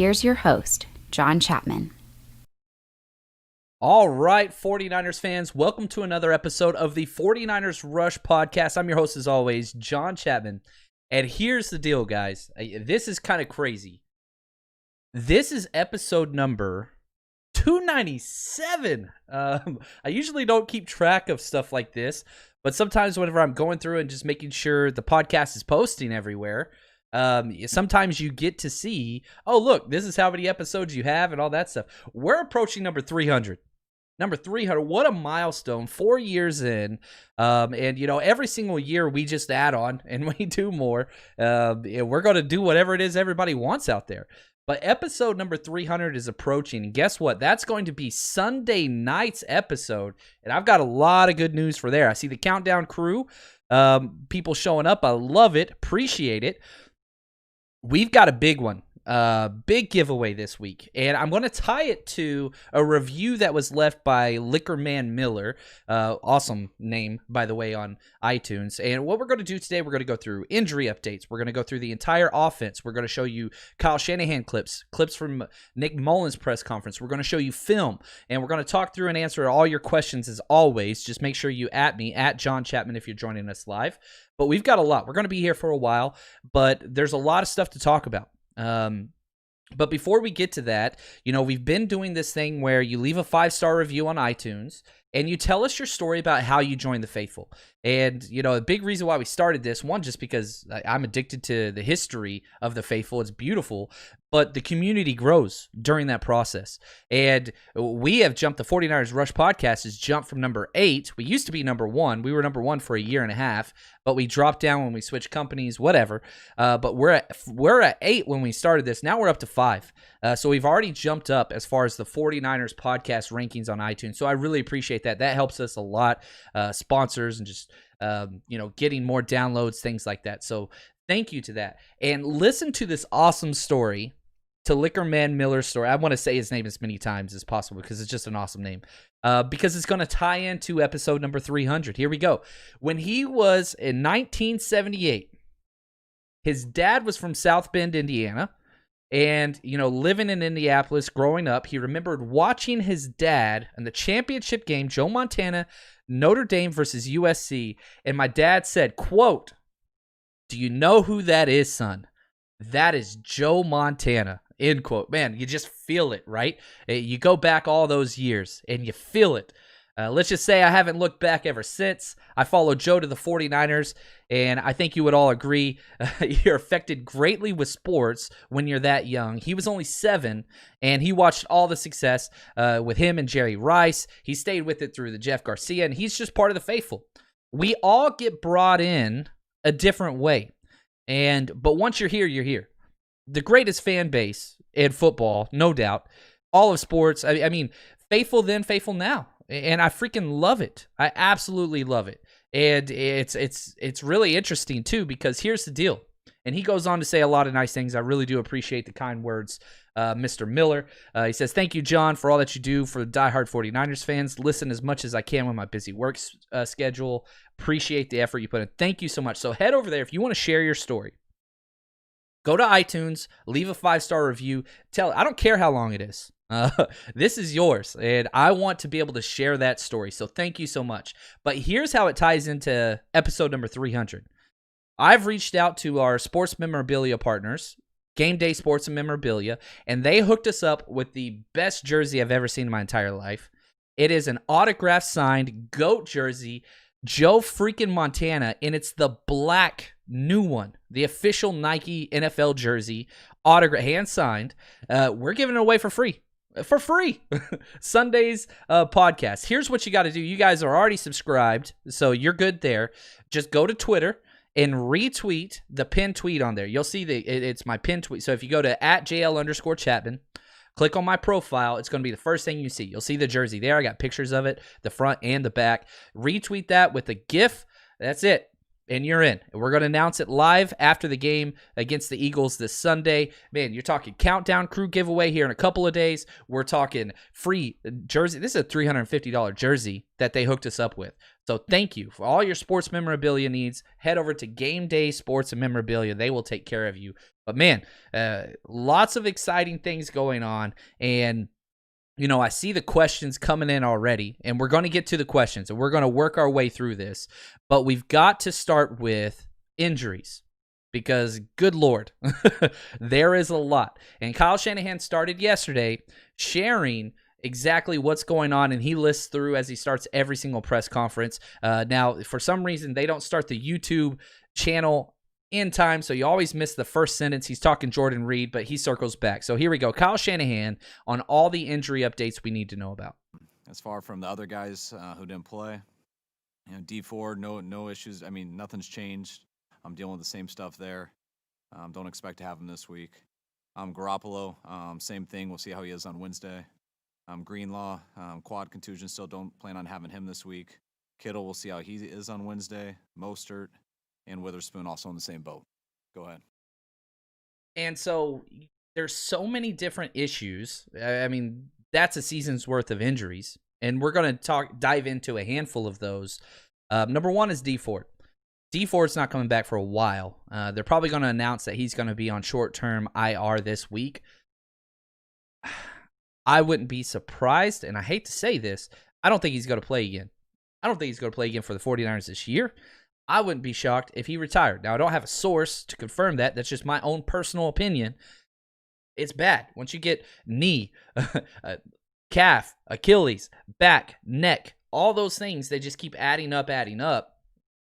here's your host, John Chapman. All right, 49ers fans, welcome to another episode of the 49ers Rush podcast. I'm your host, as always, John Chapman. And here's the deal, guys. This is kind of crazy. This is episode number 297. I usually don't keep track of stuff like this, but sometimes whenever I'm going through and just making sure the podcast is posting everywhere, sometimes you get to see, oh, look, this is how many episodes you have and all that stuff. We're approaching number 300. Number 300, what a milestone, 4 years in, and, you know, every single year we just add on and we do more. We're going to do whatever it is everybody wants out there. But episode number 300 is approaching, and guess what? That's going to be Sunday night's episode, and I've got a lot of good news for there. I see the countdown crew, people showing up. I love it, appreciate it. We've got a big one. Big giveaway this week, and I'm going to tie it to a review that was left by Liquorman Miller. Awesome name, by the way, on iTunes. And what we're going to do today, we're going to go through injury updates. We're going to go through the entire offense. We're going to show you Kyle Shanahan clips from Nick Mullins' press conference. We're going to show you film, and we're going to talk through and answer all your questions as always. Just make sure you at me, at John Chapman, if you're joining us live. But we've got a lot. We're going to be here for a while, but there's a lot of stuff to talk about. But before we get to that, you know, we've been doing this thing where you leave a 5-star review on iTunes and you tell us your story about how you joined the faithful. And, you know, a big reason why we started this, one, just because I'm addicted to the history of the faithful. It's beautiful, but the community grows during that process. And we have jumped, the 49ers Rush podcast has jumped from number 8. We used to be number 1. We were number 1 for a year and a half, but we dropped down when we switched companies, whatever. But we're at 8 when we started this. Now we're up to 5. So we've already jumped up as far as the 49ers podcast rankings on iTunes. So I really appreciate that. That helps us a lot. Sponsors and just, you know, getting more downloads, things like that. So thank you to that. And listen to this awesome story, to Liquorman Miller's story. I want to say his name as many times as possible because it's just an awesome name. Because it's going to tie into episode number 300. Here we go. When he was in 1978, his dad was from South Bend, Indiana. And, you know, living in Indianapolis, growing up, he remembered watching his dad in the championship game, Joe Montana, Notre Dame versus USC. And my dad said, quote, "Do you know who that is, son? That is Joe Montana," end quote. Man, you just feel it, right? You go back all those years and you feel it. Let's just say I haven't looked back ever since. I followed Joe to the 49ers, and I think you would all agree you're affected greatly with sports when you're that young. He was only 7, and he watched all the success with him and Jerry Rice. He stayed with it through the Jeff Garcia, and he's just part of the faithful. We all get brought in a different way, but once you're here, you're here. The greatest fan base in football, no doubt. All of sports. I mean, faithful then, faithful now. And I freaking love it. I absolutely love it. And it's really interesting, too, because here's the deal. And he goes on to say a lot of nice things. I really do appreciate the kind words, Mr. Miller. He says, "Thank you, John, for all that you do for diehard 49ers fans. Listen as much as I can with my busy work schedule. Appreciate the effort you put in." Thank you so much. So head over there if you want to share your story. Go to iTunes, leave a 5-star review. I don't care how long it is. This is yours, and I want to be able to share that story, so thank you so much. But here's how it ties into episode number 300. I've reached out to our sports memorabilia partners, Game Day Sports and Memorabilia, and they hooked us up with the best jersey I've ever seen in my entire life. It is an autograph signed GOAT jersey, Joe freaking Montana, and it's the black new one, the official Nike NFL jersey, autograph, hand signed. We're giving it away for free. Sunday's podcast. Here's what you got to do. You guys are already subscribed, so you're good there. Just go to Twitter and retweet the pinned tweet on there. You'll see it's my pinned tweet. So if you go to @JL_Chapman, click on my profile, it's going to be the first thing you see. You'll see the jersey there. I got pictures of it, the front and the back. Retweet that with a GIF. That's it. and you're in. We're going to announce it live after the game against the Eagles this Sunday. Man, you're talking countdown crew giveaway here in a couple of days. We're talking free jersey. This is a $350 jersey that they hooked us up with. So thank you for all your sports memorabilia needs. Head over to Game Day Sports and Memorabilia. They will take care of you. But man, lots of exciting things going on. And I see the questions coming in already, and we're going to get to the questions, and we're going to work our way through this. But we've got to start with injuries because, good Lord, there is a lot. And Kyle Shanahan started yesterday sharing exactly what's going on, and he lists through as he starts every single press conference. Now, for some reason, they don't start the YouTube channel in time, so you always miss the first sentence. He's talking Jordan Reed, but he circles back. So here we go. Kyle Shanahan on all the injury updates we need to know about. As far from the other guys who didn't play, D Ford, no issues. I mean, nothing's changed. I'm dealing with the same stuff there. Don't expect to have him this week. Garoppolo, same thing. We'll see how he is on Wednesday. Greenlaw, quad contusion, still don't plan on having him this week. Kittle, we'll see how he is on Wednesday. Mostert and Witherspoon also in the same boat. Go ahead. And so there's so many different issues. I mean, that's a season's worth of injuries, and we're going to dive into a handful of those. Number one is D Ford. D Ford's not coming back for a while. They're probably going to announce that he's going to be on short-term IR this week. I wouldn't be surprised, and I hate to say this, I don't think he's going to play again. I don't think he's going to play again for the 49ers this year. I wouldn't be shocked if he retired. Now, I don't have a source to confirm that. That's just my own personal opinion. It's bad. Once you get knee, calf, Achilles, back, neck, all those things, they just keep adding up.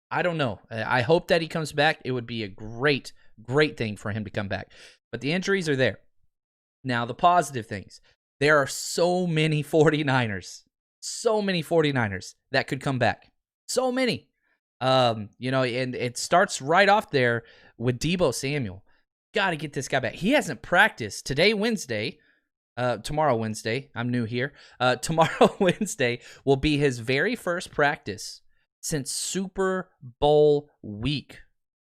I don't know. I hope that he comes back. It would be a great, great thing for him to come back. But the injuries are there. Now, the positive things. There are so many 49ers that could come back. So many. And it starts right off there with Deebo Samuel. Got to get this guy back. He hasn't practiced. Tomorrow Wednesday. I'm new here. Tomorrow Wednesday will be his very first practice since Super Bowl week.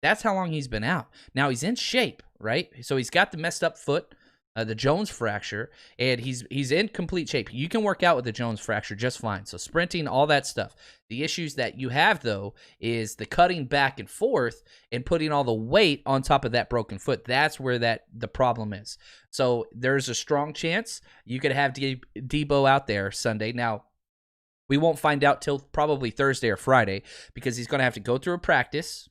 That's how long he's been out. Now he's in shape, right? So he's got the messed up foot, the Jones fracture, and he's in complete shape. You can work out with the Jones fracture just fine. So sprinting, all that stuff. The issues that you have, though, is the cutting back and forth and putting all the weight on top of that broken foot. That's where the problem is. So there's a strong chance you could have Deebo out there Sunday. Now, we won't find out till probably Thursday or Friday because he's going to have to go through a practice.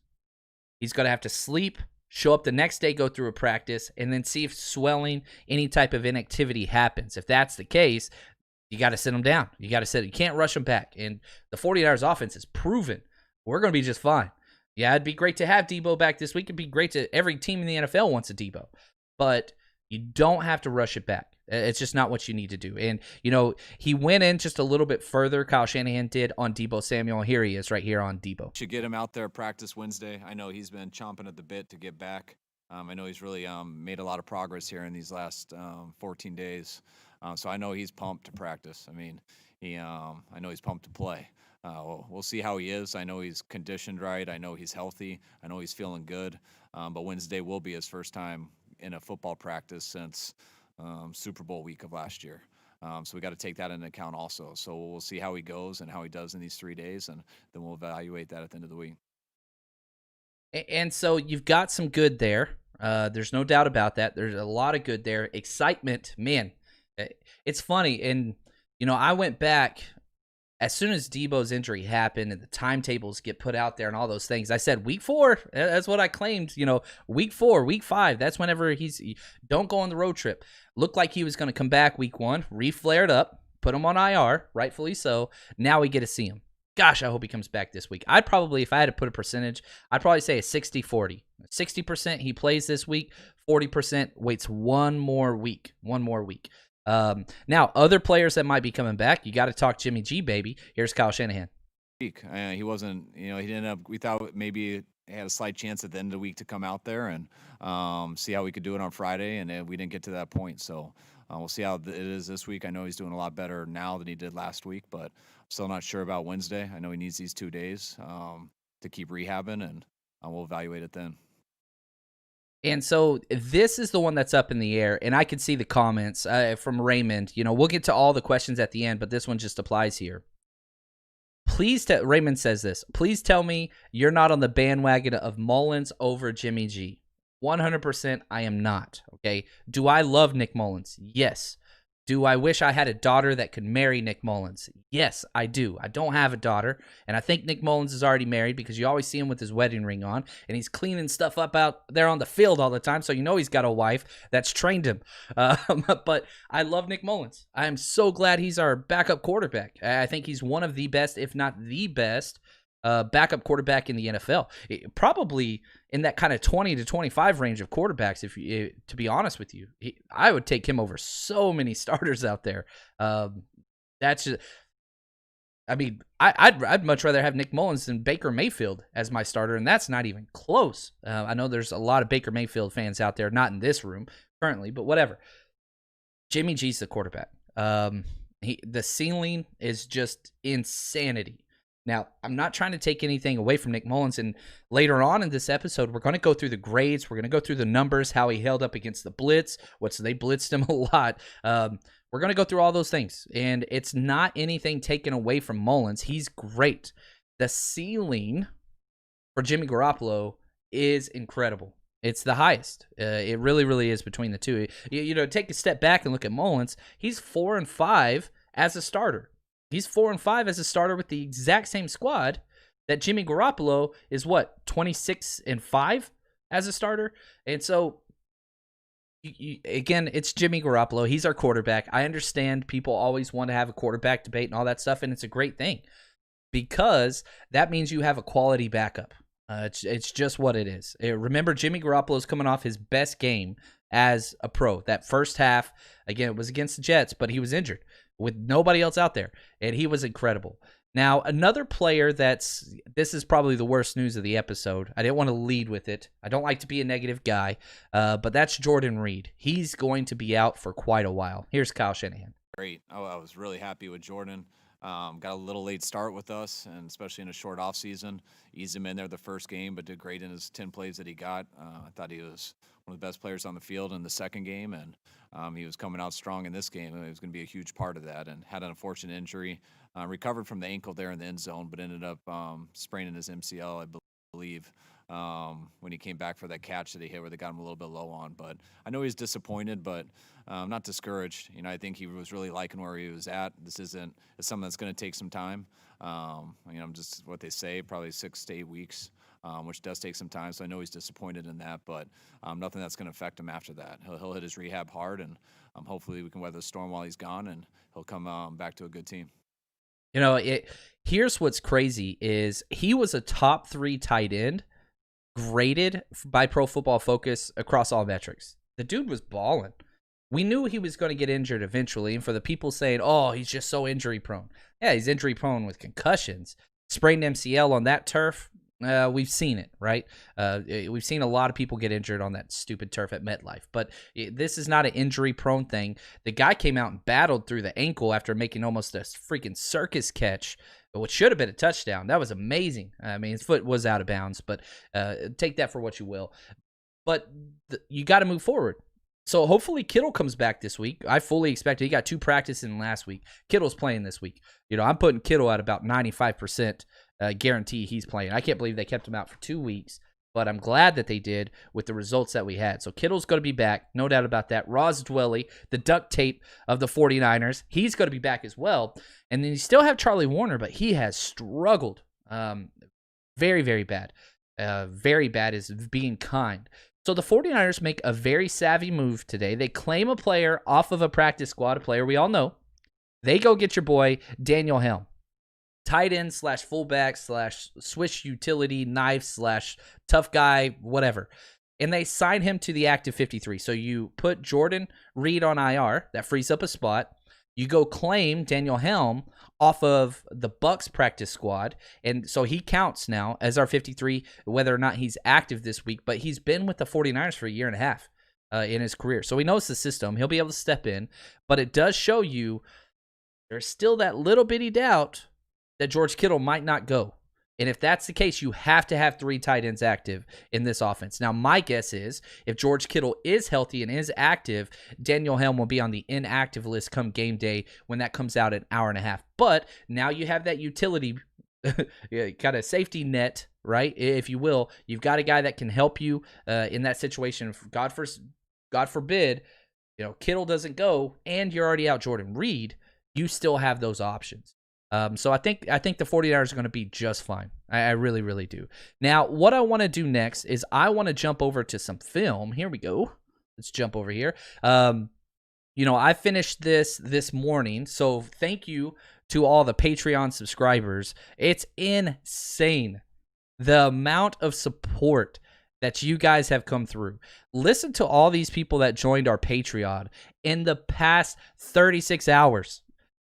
He's going to have to sleep, show up the next day, go through a practice, and then see if swelling, any type of inactivity happens. If that's the case, you got to sit him down. You can't rush him back. And the 49ers offense is proven we're going to be just fine. Yeah, it'd be great to have Deebo back this week. It'd be great every team in the NFL wants a Deebo. But you don't have to rush it back. It's just not what you need to do. And, he went in just a little bit further, Kyle Shanahan did, on Deebo Samuel. Here he is right here on Deebo. Should get him out there practice Wednesday. I know he's been chomping at the bit to get back. I know he's really made a lot of progress here in these last 14 days. So I know he's pumped to practice. I mean, I know he's pumped to play. We'll see how he is. I know he's conditioned right. I know he's healthy. I know he's feeling good. But Wednesday will be his first time in a football practice since Super Bowl week of last year. So we got to take that into account also. So we'll see how he goes and how he does in these 3 days, and then we'll evaluate that at the end of the week. And so you've got some good there. There's no doubt about that. There's a lot of good there. Excitement, man. It's funny. And, I went back as soon as Deebo's injury happened and the timetables get put out there and all those things. I said week 4. That's what I claimed. Week 4, week 5. That's whenever don't go on the road trip. Looked like he was going to come back week 1, re-flared up, put him on IR, rightfully so. Now we get to see him. Gosh, I hope he comes back this week. I'd probably, if I had to put a percentage, I'd probably say a 60-40. 60% he plays this week, 40% waits one more week. Now, other players that might be coming back, you got to talk Jimmy G, baby. Here's Kyle Shanahan. He wasn't, he ended up, we thought maybe he had a slight chance at the end of the week to come out there and see how we could do it on Friday, and we didn't get to that point. So we'll see how it is this week. I know he's doing a lot better now than he did last week, but I'm still not sure about Wednesday. I know he needs these 2 days. to keep rehabbing, and we'll evaluate it then. And so this is the one that's up in the air, and I can see the comments from Raymond. We'll get to all the questions at the end, but this one just applies here. Raymond says this, please tell me you're not on the bandwagon of Mullins over Jimmy G. 100% I am not, okay? Do I love Nick Mullins? Yes. Do I wish I had a daughter that could marry Nick Mullins? Yes, I do. I don't have a daughter, and I think Nick Mullins is already married because you always see him with his wedding ring on, and he's cleaning stuff up out there on the field all the time, so he's got a wife that's trained him. But I love Nick Mullins. I am so glad he's our backup quarterback. I think he's one of the best, if not the best, backup quarterback in the NFL. Probably in that kind of 20 to 25 range of quarterbacks, to be honest with you. I would take him over so many starters out there. That's just, I'd much rather have Nick Mullins than Baker Mayfield as my starter, and that's not even close. I know there's a lot of Baker Mayfield fans out there, not in this room currently, but whatever. Jimmy G's the quarterback. The ceiling is just insanity. Now, I'm not trying to take anything away from Nick Mullins, and later on in this episode, we're going to go through the grades, we're going to go through the numbers, how he held up against the blitz, they blitzed him a lot. We're going to go through all those things, and it's not anything taken away from Mullins. He's great. The ceiling for Jimmy Garoppolo is incredible. It's the highest. It really, really is between the two. Take a step back and look at Mullins. He's 4-5 as a starter. He's 4-5 as a starter with the exact same squad that Jimmy Garoppolo is 26-5 as a starter. And so, again, it's Jimmy Garoppolo. He's our quarterback. I understand people always want to have a quarterback debate and all that stuff, and it's a great thing because that means you have a quality backup. It's just what it is. Remember, Jimmy Garoppolo's coming off his best game as a pro. That first half, again, it was against the Jets, but he was injured with nobody else out there, and he was incredible. Now, another player this is probably the worst news of the episode. I didn't want to lead with it. I don't like to be a negative guy, but that's Jordan Reed. He's going to be out for quite a while. Here's Kyle Shanahan. Great. I was really happy with Jordan. Got a little late start with us, and especially in a short off season. Eased him in there the first game, but did great in his 10 plays that he got. I thought he was one of the best players on the field in the second game, and he was coming out strong in this game. He was going to be a huge part of that, and had an unfortunate injury. Recovered from the ankle there in the end zone, but ended up spraining his MCL, I believe, when he came back for that catch that he hit where they got him a little bit low on. But I know he's disappointed, but not discouraged. I think he was really liking where he was at. It's something that's going to take some time. Just what they say, probably 6 to 8 weeks, which does take some time. So I know he's disappointed in that, but nothing that's going to affect him after that. He'll hit his rehab hard, and hopefully we can weather the storm while he's gone, and he'll come back to a good team. Here's what's crazy is he was a top 3 tight end graded by Pro Football Focus across all metrics. The dude was balling. We knew he was going to get injured eventually, and for the people saying, oh, he's just so injury prone. Yeah, he's injury prone with concussions. Sprained MCL on that turf, we've seen it, right? We've seen a lot of people get injured on that stupid turf at MetLife, but this is not an injury-prone thing. The guy came out and battled through the ankle after making almost a freaking circus catch, which should have been a touchdown. That was amazing. His foot was out of bounds, but take that for what you will. But you got to move forward. So hopefully Kittle comes back this week. I fully expect it. He got 2 practices in last week. Kittle's playing this week. I'm putting Kittle at about 95% guarantee he's playing. I can't believe they kept him out for 2 weeks, but I'm glad that they did with the results that we had. So Kittle's going to be back, no doubt about that. Ross Dwelly, the duct tape of the 49ers, he's going to be back as well. And then you still have Charlie Warner, but he has struggled very, very bad. Very bad is being kind. So the 49ers make a very savvy move today. They claim a player off of a practice squad, a player we all know. They go get your boy, Daniel Helm. Tight end / fullback / Swiss utility knife / tough guy, whatever. And they sign him to the active 53. So you put Jordan Reed on IR. That frees up a spot. You go claim Daniel Helm off of the Bucs practice squad, and so he counts now as our 53, whether or not he's active this week, but he's been with the 49ers for a year and a half in his career. So he knows the system. He'll be able to step in, but it does show you there's still that little bitty doubt that George Kittle might not go. And if that's the case, you have to have 3 tight ends active in this offense. Now, my guess is if George Kittle is healthy and is active, Daniel Helm will be on the inactive list come game day when that comes out an hour and a half. But now you have that utility kind of safety net, right? If you will, you've got a guy that can help you in that situation. God forbid, Kittle doesn't go and you're already out Jordan Reed, you still have those options. So I think the 49ers are going to be just fine. I really, really do. Now, what I want to do next is I want to jump over to some film. Here we go. Let's jump over here. I finished this morning, so thank you to all the Patreon subscribers. It's insane the amount of support that you guys have come through. Listen to all these people that joined our Patreon in the past 36 hours.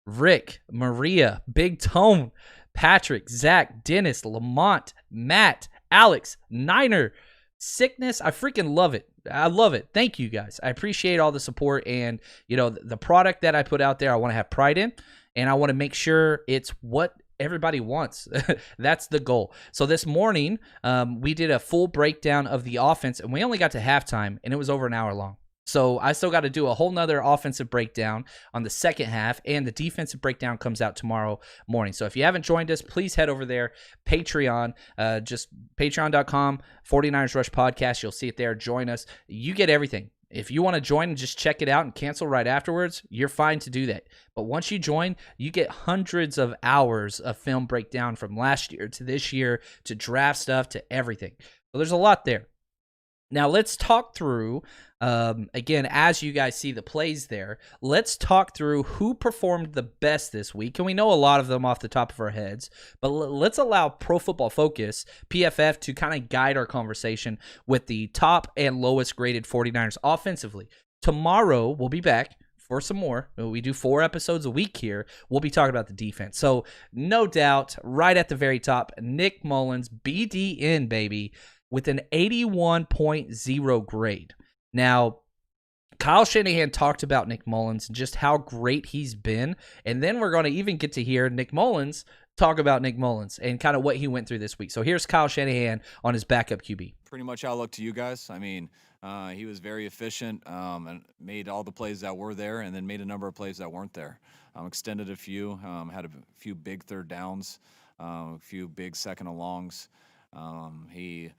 Rick, Maria, Big Tone, Patrick, Zach, Dennis, Lamont, Matt, Alex, Niner, Sickness. I freaking love it. I love it. Thank you guys. I appreciate all the support, and the product that I put out there, I want to have pride in, and I want to make sure it's what everybody wants. That's the goal. So this morning, we did a full breakdown of the offense, and we only got to halftime, and it was over an hour long. So I still got to do a whole nother offensive breakdown on the second half, and the defensive breakdown comes out tomorrow morning. So if you haven't joined us, please head over there, Patreon, just patreon.com, 49ers Rush Podcast. You'll see it there. Join us. You get everything. If you want to join and just check it out and cancel right afterwards, you're fine to do that. But once you join, you get hundreds of hours of film breakdown from last year to this year to draft stuff to everything. So there's a lot there. Now let's talk through, again, as you guys see the plays there, let's talk through who performed the best this week. And we know a lot of them off the top of our heads, but let's allow Pro Football Focus, PFF, to kind of guide our conversation with the top and lowest graded 49ers offensively. Tomorrow, we'll be back for some more. We do 4 episodes a week here. We'll be talking about the defense. So no doubt, right at the very top, Nick Mullins, BDN, baby, with an 81.0 grade. Now, Kyle Shanahan talked about Nick Mullins and just how great he's been, and then we're going to even get to hear Nick Mullins talk about Nick Mullins and kind of what he went through this week. So here's Kyle Shanahan on his backup QB. Pretty much how I look to you guys. I mean, he was very efficient and made all the plays that were there, and then made a number of plays that weren't there. Extended a few, had a few big third downs, a few big second and longs. He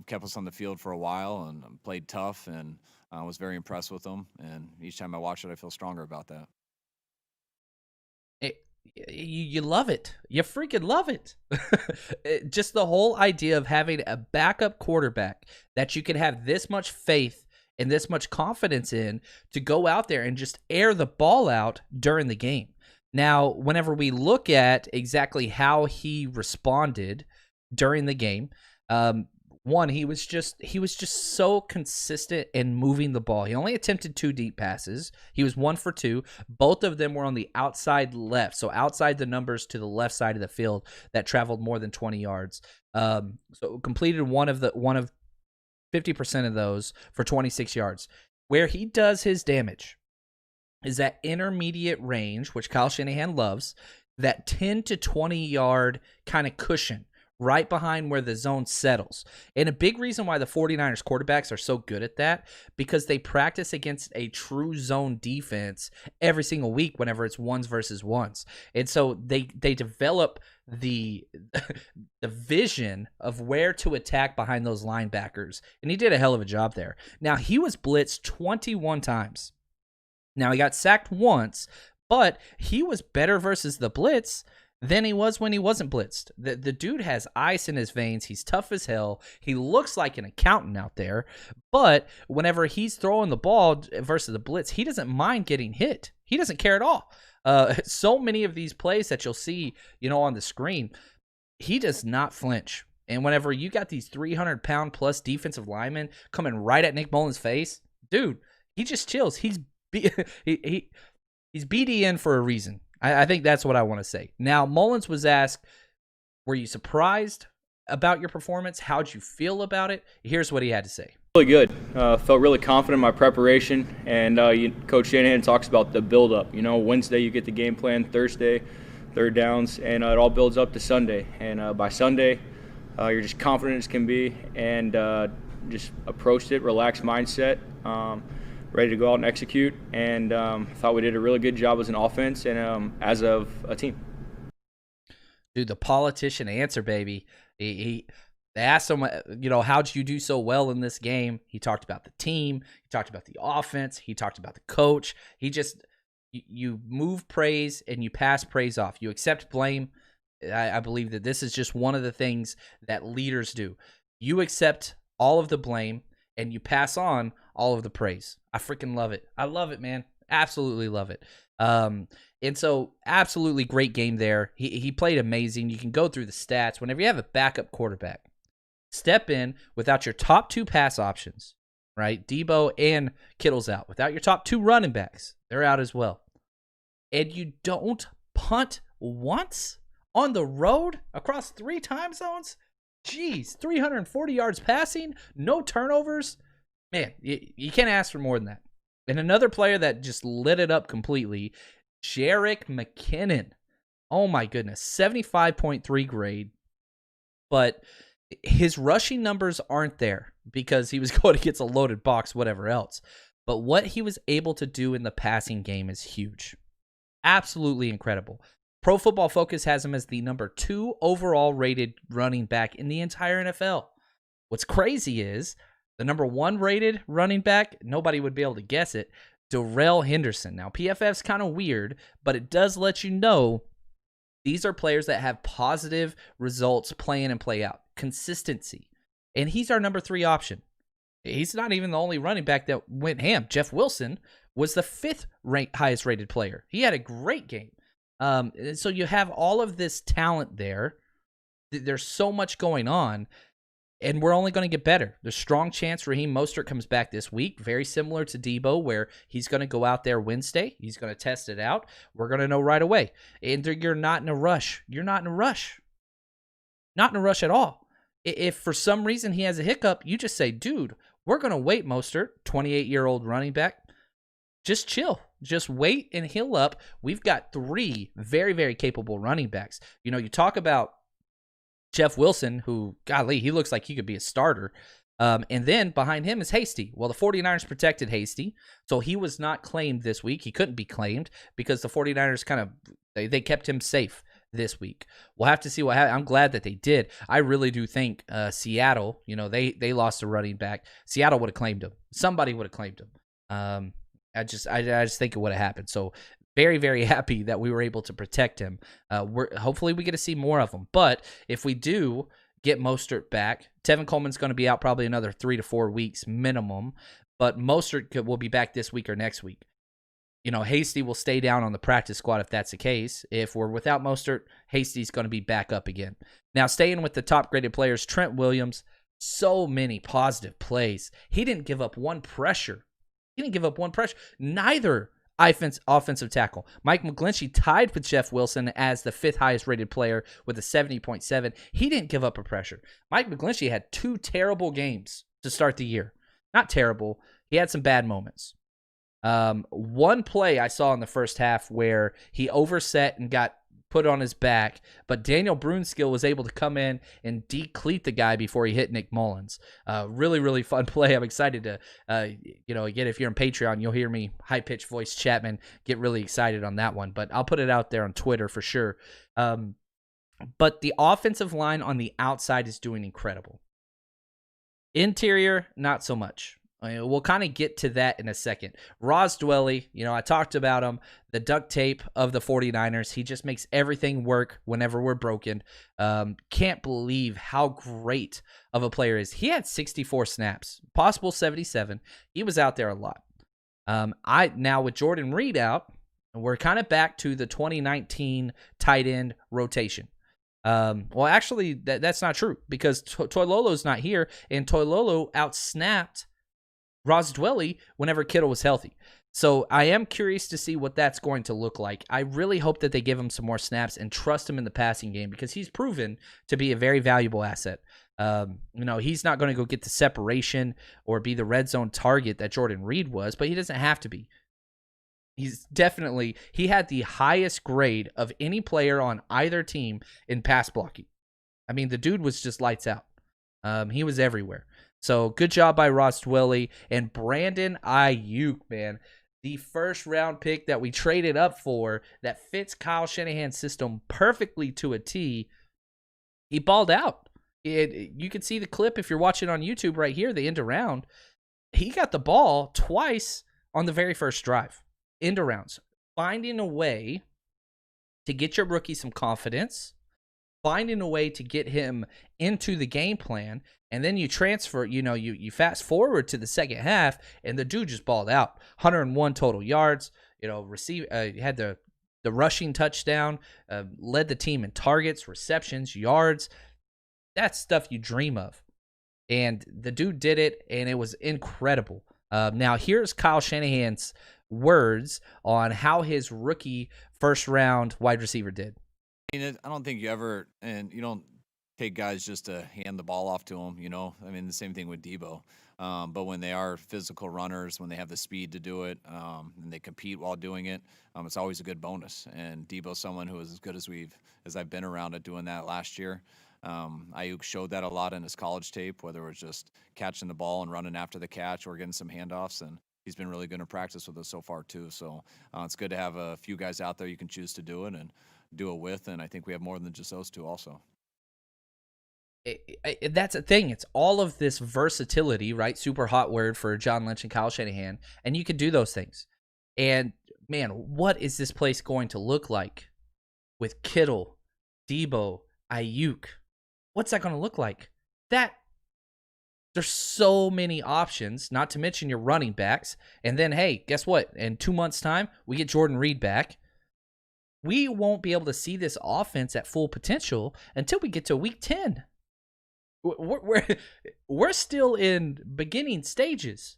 kept us on the field for a while and played tough, and I was very impressed with him. And each time I watch it, I feel stronger about that. You love it. You freaking love it. Just the whole idea of having a backup quarterback that you can have this much faith and this much confidence in to go out there and just air the ball out during the game. Now, whenever we look at exactly how he responded during the game, one, he was just so consistent in moving the ball. He only attempted 2 deep passes. He was 1 for 2. Both of them were on the outside left, so outside the numbers to the left side of the field that traveled more than 20 yards. So completed one of 50% of those for 26 yards. Where he does his damage is that intermediate range, which Kyle Shanahan loves, that 10 to 20 yard kind of cushion right behind where the zone settles. And a big reason why the 49ers quarterbacks are so good at that, because they practice against a true zone defense every single week whenever it's ones versus ones. And so they develop the vision of where to attack behind those linebackers. And he did a hell of a job there. Now, he was blitzed 21 times. Now, he got sacked once, but he was better versus the blitz than he was when he wasn't blitzed. The dude has ice in his veins. He's tough as hell. He looks like an accountant out there. But whenever he's throwing the ball versus the blitz, he doesn't mind getting hit. He doesn't care at all. So many of these plays that you'll see, on the screen, he does not flinch. And whenever you got these 300-pound plus defensive linemen coming right at Nick Mullins' face, dude, he just chills. He's BDN for a reason. I think that's what I want to say. Now, Mullins was asked, were you surprised about your performance? How'd you feel about it? Here's what he had to say. Really good. Felt really confident in my preparation. And Coach Shanahan talks about the build-up. Wednesday you get the game plan. Thursday third downs, and it all builds up to Sunday. And by Sunday, you're just confident as can be, and just approached it, relaxed mindset, ready to go out and execute, and thought we did a really good job as an offense and as of a team. Dude, the politician answer, baby. They asked him, how'd you do so well in this game? He talked about the team. He talked about the offense. He talked about the coach. You move praise and you pass praise off. You accept blame. I believe that this is just one of the things that leaders do. You accept all of the blame and you pass on all of the praise. I freaking love it. I love it, man. Absolutely love it. And so absolutely great game there. He played amazing. You can go through the stats. Whenever you have a backup quarterback, step in without your top two pass options, right? Deebo and Kittle's out. Without your top two running backs, they're out as well. And you don't punt once on the road across 3 time zones? Jeez, 340 yards passing, no turnovers. Man, you can't ask for more than that. And another player that just lit it up completely, Jerick McKinnon. Oh my goodness, 75.3 grade. But his rushing numbers aren't there because he was going against a loaded box, whatever else. But what he was able to do in the passing game is huge. Absolutely incredible. Pro Football Focus has him as the number 2 overall rated running back in the entire NFL. What's crazy is the number 1 rated running back, nobody would be able to guess it, Darrell Henderson. Now, PFF's kind of weird, but it does let you know these are players that have positive results play in and play out. Consistency. And he's our number 3 option. He's not even the only running back that went ham. Jeff Wilson was the 5th highest rated player. He had a great game. So you have all of this talent there. There's so much going on, and we're only going to get better. There's a strong chance Raheem Mostert comes back this week, very similar to Deebo, where he's going to go out there Wednesday. He's going to test it out. We're going to know right away. And you're not in a rush. You're not in a rush. Not in a rush at all. If for some reason he has a hiccup, you just say, dude, we're going to wait, Mostert, 28-year-old running back. Just chill. Just wait and heal up. We've got 3 very, very capable running backs. You talk about Jeff Wilson, who, golly, he looks like he could be a starter. And then behind him is Hasty. Well, the 49ers protected Hasty, so he was not claimed this week. He couldn't be claimed because the 49ers they kept him safe this week. We'll have to see what happens. I'm glad that they did. I really do think Seattle, they lost a running back. Seattle would have claimed him. Somebody would have claimed him. I just think it would have happened. So very, very happy that we were able to protect him. Hopefully we get to see more of him. But if we do get Mostert back, Tevin Coleman's going to be out probably another 3 to 4 weeks minimum. But Mostert will be back this week or next week. Hasty will stay down on the practice squad if that's the case. If we're without Mostert, Hasty's going to be back up again. Now, staying with the top-graded players, Trent Williams, so many positive plays. He didn't give up one pressure. Neither offensive tackle. Mike McGlinchey tied with Jeff Wilson as the 5th highest rated player with a 70.7. He didn't give up a pressure. Mike McGlinchey had 2 terrible games to start the year. Not terrible. He had some bad moments. One play I saw in the first half where he overset and got put on his back, but Daniel Brunskill was able to come in and decleat the guy before he hit Nick Mullins. Really, really fun play. I'm excited to, again, if you're on Patreon, you'll hear me high-pitched voice Chapman get really excited on that one, but I'll put it out there on Twitter for sure. But the offensive line on the outside is doing incredible. Interior, not so much. We'll kind of get to that in a second. Ross Dwelly, I talked about him, the duct tape of the 49ers. He just makes everything work whenever we're broken. Can't believe how great of a player is. He had 64 snaps, possible 77. He was out there a lot. Now with Jordan Reed out, we're kind of back to the 2019 tight end rotation. Well, actually, that's not true because Toilolo's not here, and Toilolo outsnapped Ross Dwelly whenever Kittle was healthy. So I am curious to see what that's going to look like. I really hope that they give him some more snaps and trust him in the passing game because he's proven to be a very valuable asset. He's not going to go get the separation or be the red zone target that Jordan Reed was, but he doesn't have to be. he had the highest grade of any player on either team in pass blocking. I mean, the dude was just lights out. He was everywhere. So good job by Ross Dwelley and Brandon Aiyuk, man. The first round pick that we traded up for that fits Kyle Shanahan's system perfectly to a T. He balled out. You can see the clip if you're watching on YouTube right here, the end around. He got the ball twice on the very first drive. End arounds. Finding a way to get your rookie some confidence, finding a way to get him into the game plan, and then you transfer, you fast forward to the second half, and the dude just balled out. 101 total yards, had the rushing touchdown, led the team in targets, receptions, yards. That's stuff you dream of. And the dude did it, and it was incredible. Now, here's Kyle Shanahan's words on how his rookie first-round wide receiver did. I mean, I don't think you don't take guys just to hand the ball off to them, I mean, the same thing with Deebo. But when they are physical runners, when they have the speed to do it, and they compete while doing it, it's always a good bonus. And Deebo's someone who is as good as I've been around at doing that last year. Aiyuk showed that a lot in his college tape, whether it was just catching the ball and running after the catch or getting some handoffs. And he's been really good in practice with us so far too. So it's good to have a few guys out there you can choose to do it and do it with. And I think we have more than just those two also. That's a thing. It's all of this versatility, right? Super hot word for John Lynch and Kyle Shanahan. And you can do those things. And man, what is this place going to look like with Kittle, Deebo, Aiyuk? What's that going to look like? There's so many options, not to mention your running backs. And then, hey, guess what? In 2 months' time, we get Jordan Reed back. We won't be able to see this offense at full potential until we get to week 10. We're still in beginning stages,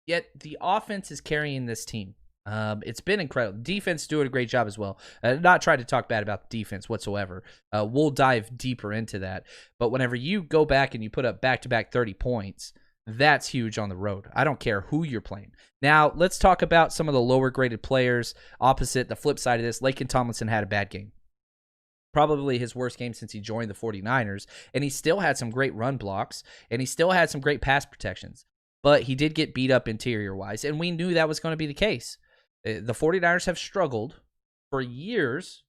yet the offense is carrying this team. It's been incredible. Defense doing a great job as well. Not trying to talk bad about the defense whatsoever. We'll dive deeper into that. But whenever you go back and you put up back-to-back 30 points, that's huge on the road. I don't care who you're playing. Now, let's talk about some of the lower-graded players. Opposite, the flip side of this, Laken Tomlinson had a bad game. Probably his worst game since he joined the 49ers. And he still had some great run blocks, and he still had some great pass protections. But he did get beat up interior-wise, and we knew that was going to be the case. The 49ers have struggled for years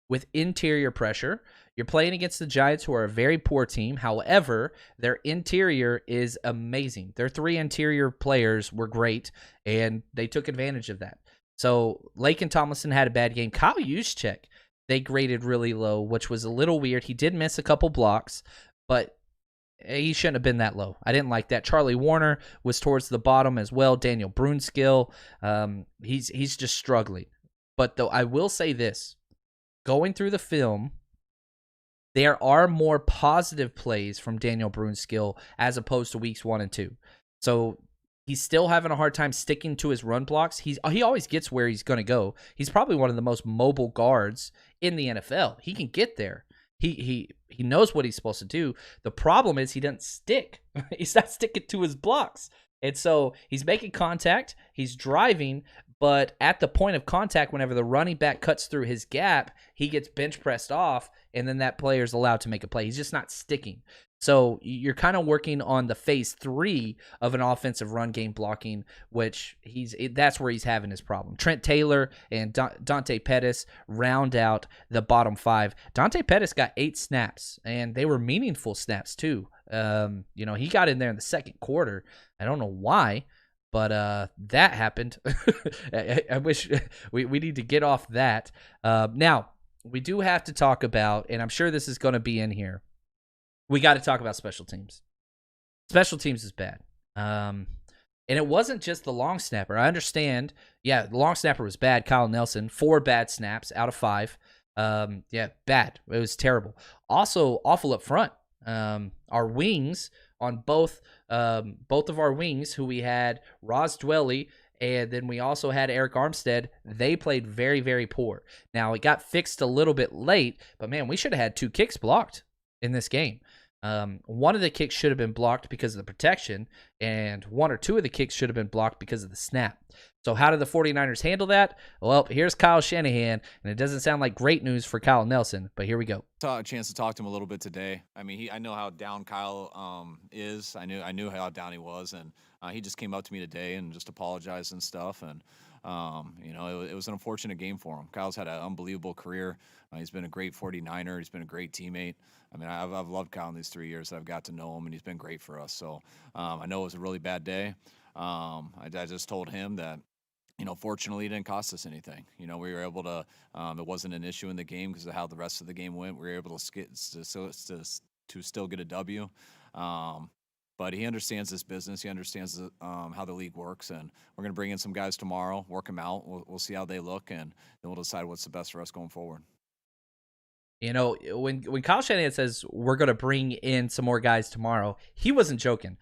with interior pressure. You're playing against the Giants, who are a very poor team. However, their interior is amazing. Their 3 interior players were great, and they took advantage of that. So Laken Tomlinson had a bad game. Kyle Juszczyk, they graded really low, which was a little weird. He did miss a couple blocks, but he shouldn't have been that low. I didn't like that. Charlie Warner was towards the bottom as well. Daniel Brunskill, he's just struggling. But though I will say this, going through the film, there are more positive plays from Daniel Brunskill as opposed to weeks 1 and 2. So he's still having a hard time sticking to his run blocks. He always gets where he's going to go. He's probably one of the most mobile guards in the NFL. He can get there. He knows what he's supposed to do. The problem is he doesn't stick. He's not sticking to his blocks. And so he's making contact, he's driving, but at the point of contact, whenever the running back cuts through his gap, he gets bench pressed off, and then that player is allowed to make a play. He's just not sticking. So you're kind of working on the phase 3 of an offensive run game blocking, which that's where he's having his problem. Trent Taylor and Dante Pettis round out the bottom 5. Dante Pettis got 8 snaps, and they were meaningful snaps too. He got in there in the second quarter. I don't know why, but that happened. I wish we need to get off that. Now, we do have to talk about, and I'm sure this is going to be in here, we got to talk about special teams. Special teams is bad. And it wasn't just the long snapper. I understand. Yeah, the long snapper was bad. Kyle Nelson, 4 bad snaps out of 5. Bad. It was terrible. Also, awful up front. Our wings on both of our wings, who we had Ross Dwelley, and then we also had Eric Armstead. They played very, very poor. Now, it got fixed a little bit late, but man, we should have had 2 kicks blocked in this game. One of the kicks should have been blocked because of the protection, and one or two of the kicks should have been blocked because of the snap. So how did the 49ers handle that? Well, here's Kyle Shanahan, and it doesn't sound like great news for Kyle Nelson, but here we go. A chance to talk to him a little bit today. I mean, I know how down Kyle is. I knew how down he was, and he just came up to me today and just apologized and stuff. And it was an unfortunate game for him. Kyle's had an unbelievable career. He's been a great 49er. He's been a great teammate. I mean, I've loved Kyle in these 3 years that I've got to know him, and he's been great for us. So I know it was a really bad day. I just told him that, fortunately, it didn't cost us anything. We were able to. It wasn't an issue in the game because of how the rest of the game went. We were able to still get a W. But he understands this business. He understands how the league works, and we're going to bring in some guys tomorrow, work them out. We'll see how they look, and then we'll decide what's the best for us going forward. When Kyle Shanahan says we're going to bring in some more guys tomorrow, he wasn't joking.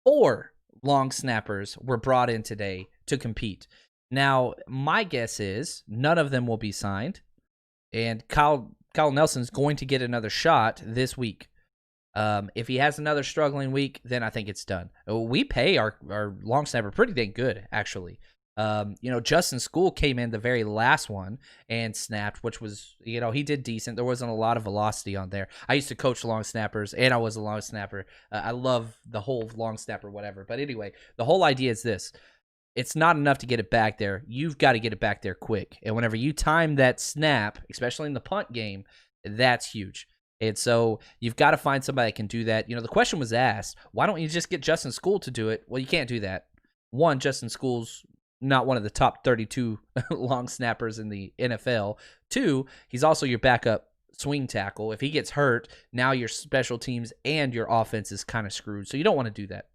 4 long snappers were brought in today to compete. Now, my guess is none of them will be signed, and Kyle Nelson's going to get another shot this week. If he has another struggling week, then I think it's done. We pay our long snapper pretty dang good, actually. Justin School came in the very last one and snapped, which was, he did decent. There wasn't a lot of velocity on there. I used to coach long snappers, and I was a long snapper. I love the whole long snapper, whatever. But anyway, the whole idea is this. It's not enough to get it back there. You've got to get it back there quick. And whenever you time that snap, especially in the punt game, that's huge. And so you've got to find somebody that can do that. The question was asked, why don't you just get Justin School to do it? Well, you can't do that. One, Justin School's not one of the top 32 long snappers in the NFL. 2, he's also your backup swing tackle. If he gets hurt, now your special teams and your offense is kind of screwed. So you don't want to do that.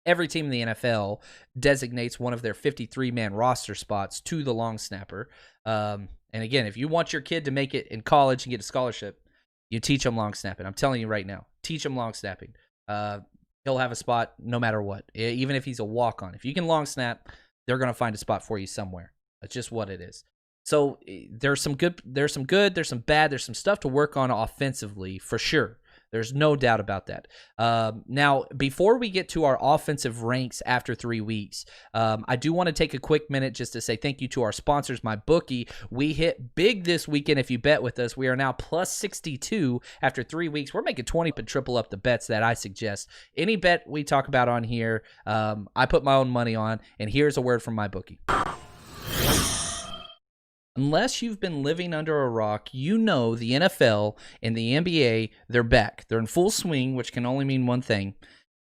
Every team in the NFL designates one of their 53-man roster spots to the long snapper. And again, if you want your kid to make it in college and get a scholarship, you teach him long snapping. I'm telling you right now, teach him long snapping. He'll have a spot no matter what, even if he's a walk-on. If you can long snap, they're going to find a spot for you somewhere. That's just what it is. So there's some good, there's some bad, there's some stuff to work on offensively for sure. There's no doubt about that. Now, before we get to our offensive ranks after 3 weeks, I do want to take a quick minute just to say thank you to our sponsors, MyBookie. We hit big this weekend if you bet with us. We are now plus 62 after 3 weeks. We're making 20 but triple up the bets that I suggest. Any bet we talk about on here, I put my own money on, and here's a word from MyBookie. Unless you've been living under a rock, the NFL and the NBA, they're back. They're in full swing, which can only mean one thing.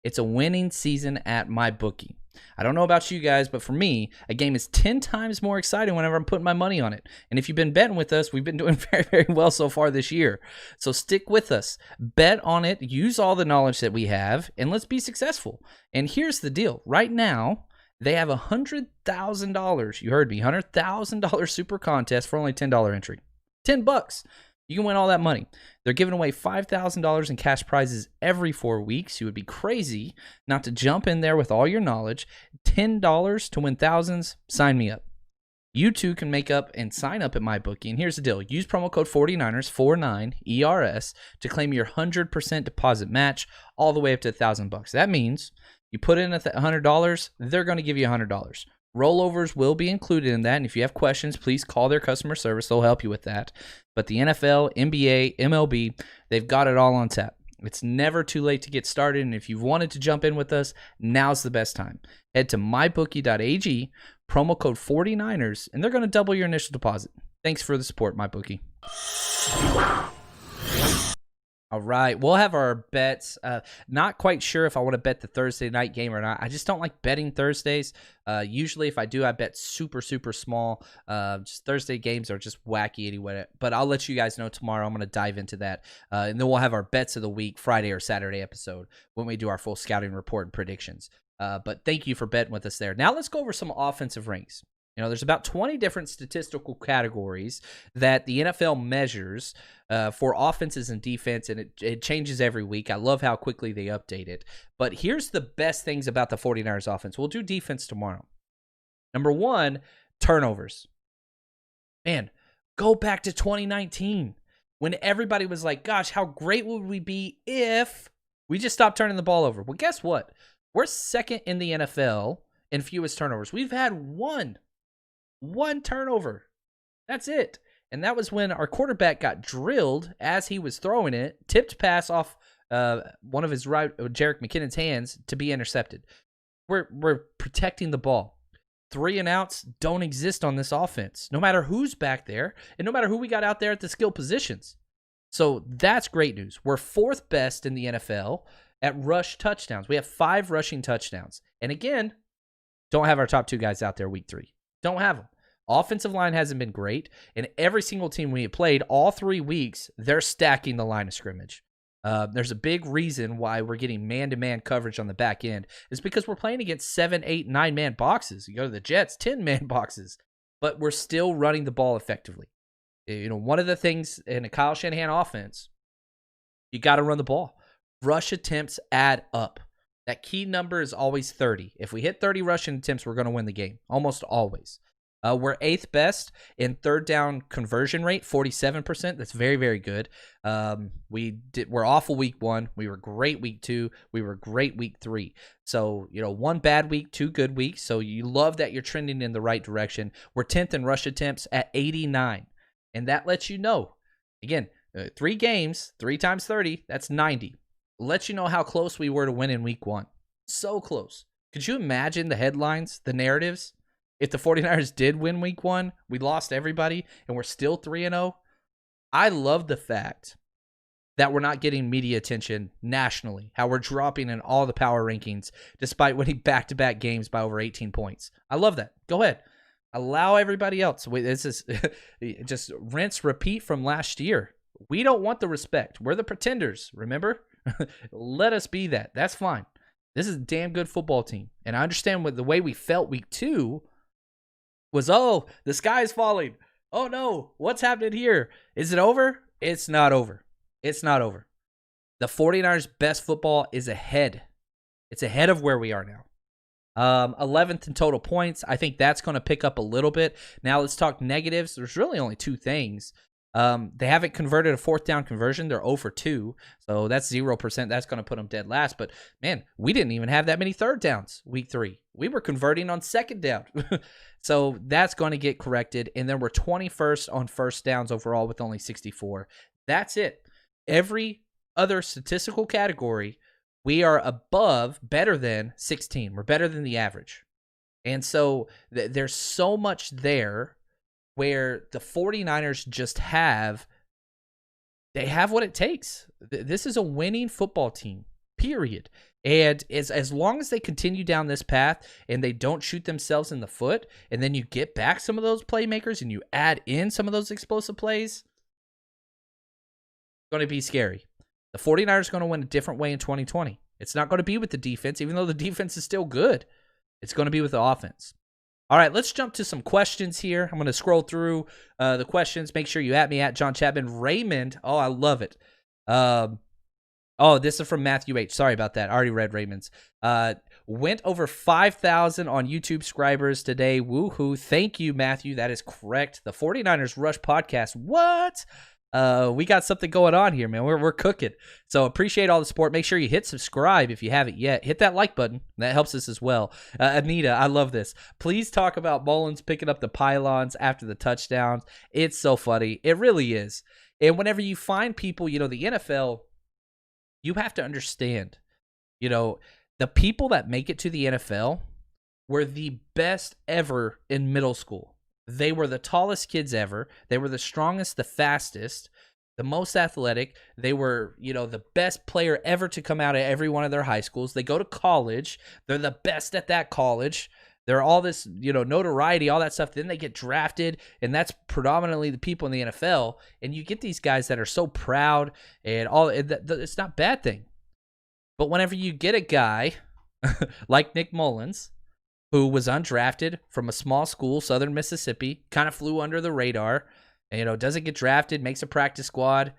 It's a winning season at MyBookie. I don't know about you guys, but for me, a game is 10 times more exciting whenever I'm putting my money on it. And if you've been betting with us, we've been doing very, very well so far this year. So stick with us. Bet on it. Use all the knowledge that we have, and let's be successful. And here's the deal. Right now, they have $100,000. You heard me. $100,000 super contest for only $10 entry. $10. You can win all that money. They're giving away $5,000 in cash prizes every 4 weeks. You would be crazy not to jump in there with all your knowledge. $10 to win thousands. Sign me up. You too can make up and sign up at MyBookie. And here's the deal. Use promo code 49ers, 49ERS, to claim your 100% deposit match all the way up to $1,000. That means you put in $100, they're going to give you $100. Rollovers will be included in that, and if you have questions, please call their customer service. They'll help you with that. But the NFL, NBA, MLB, they've got it all on tap. It's never too late to get started, and if you've wanted to jump in with us, now's the best time. Head to mybookie.ag, promo code 49ers, and they're going to double your initial deposit. Thanks for the support, MyBookie. All right, we'll have our bets. Not quite sure if I want to bet the Thursday night game or not. I just don't like betting Thursdays. Usually, if I do, I bet super, super small. Just Thursday games are just wacky anyway. But I'll let you guys know tomorrow. I'm going to dive into that. And then we'll have our bets of the week, Friday or Saturday episode, when we do our full scouting report and predictions. But thank you for betting with us there. Now let's go over some offensive ranks. There's about 20 different statistical categories that the NFL measures for offenses and defense, and it changes every week. I love how quickly they update it. But here's the best things about the 49ers offense. We'll do defense tomorrow. Number 1, turnovers. Man, go back to 2019. when everybody was like, gosh, how great would we be if we just stopped turning the ball over? Well, guess what? We're second in the NFL in fewest turnovers. We've had one turnover. That's it. And that was when our quarterback got drilled as he was throwing it, tipped pass off one of his Jerick McKinnon's hands to be intercepted. We're protecting the ball. 3 and outs don't exist on this offense, no matter who's back there and no matter who we got out there at the skill positions. So that's great news. We're 4th best in the NFL at rush touchdowns. We have 5 rushing touchdowns. And again, don't have our top 2 guys out there week 3. Don't have them. Offensive line hasn't been great. And every single team we have played, all 3 weeks, they're stacking the line of scrimmage. There's a big reason why we're getting man-to-man coverage on the back end. It's because we're playing against 7, 8, 9-man boxes. You go to the Jets, 10-man boxes. But we're still running the ball effectively. One of the things in a Kyle Shanahan offense, you got to run the ball. Rush attempts add up. That key number is always 30. If we hit 30 rushing attempts, we're going to win the game. Almost always. We're 8th best in third down conversion rate, 47%. That's very, very good. We're awful week 1. We were great week 2. We were great week 3. So, 1 bad week, 2 good weeks. So you love that you're trending in the right direction. We're 10th in rush attempts at 89. And that lets you know, again, 3 games, 3 times 30, that's 90. Lets you know how close we were to win in week 1. So close. Could you imagine the headlines, the narratives? If the 49ers did win week 1, we lost everybody, and we're still 3-0. I love the fact that we're not getting media attention nationally, how we're dropping in all the power rankings despite winning back-to-back games by over 18 points. I love that. Go ahead. Allow everybody else. This is just rinse, repeat from last year. We don't want the respect. We're the pretenders, remember? Let us be that. That's fine. This is a damn good football team. And I understand the way we felt week 2 was, the sky is falling. Oh, no, what's happening here? Is it over? It's not over. It's not over. The 49ers' best football is ahead. It's ahead of where we are now. 11th in total points. I think that's going to pick up a little bit. Now let's talk negatives. There's really only 2 things. They haven't converted a 4th down conversion. They're 0 for 2. So that's 0%. That's going to put them dead last. But, man, we didn't even have that many 3rd downs week 3. We were converting on 2nd down. So that's going to get corrected. And then we're 21st on 1st downs overall with only 64. That's it. Every other statistical category, we are better than 16. We're better than the average. And so there's so much there where the 49ers just have what it takes. This is a winning football team, period. And as long as they continue down this path and they don't shoot themselves in the foot, and then you get back some of those playmakers and you add in some of those explosive plays, it's going to be scary. The 49ers are going to win a different way in 2020. It's not going to be with the defense, even though the defense is still good. It's going to be with the offense. All right, let's jump to some questions here. I'm going to scroll through the questions. Make sure you at me at John Chapman. Raymond, I love it. This is from Matthew H. Sorry about that. I already read Raymond's. Went over 5,000 on YouTube subscribers today. Woohoo. Thank you, Matthew. That is correct. The 49ers Rush podcast. What? We got something going on here, man. We're cooking. So appreciate all the support. Make sure you hit subscribe if you haven't yet. Hit that like button. That helps us as well. Anita, I love this. Please talk about Mullins picking up the pylons after the touchdowns. It's so funny. It really is. And whenever you find people, the NFL, you have to understand, the people that make it to the NFL were the best ever in middle school. They were the tallest kids ever. They were the strongest, the fastest, the most athletic. They were, the best player ever to come out of every one of their high schools. They go to college. They're the best at that college. They're all this, notoriety, all that stuff. Then they get drafted, and that's predominantly the people in the NFL. And you get these guys that are so proud and all. It's not a bad thing. But whenever you get a guy like Nick Mullins, who was undrafted from a small school, Southern Mississippi, kind of flew under the radar, and, doesn't get drafted, makes a practice squad,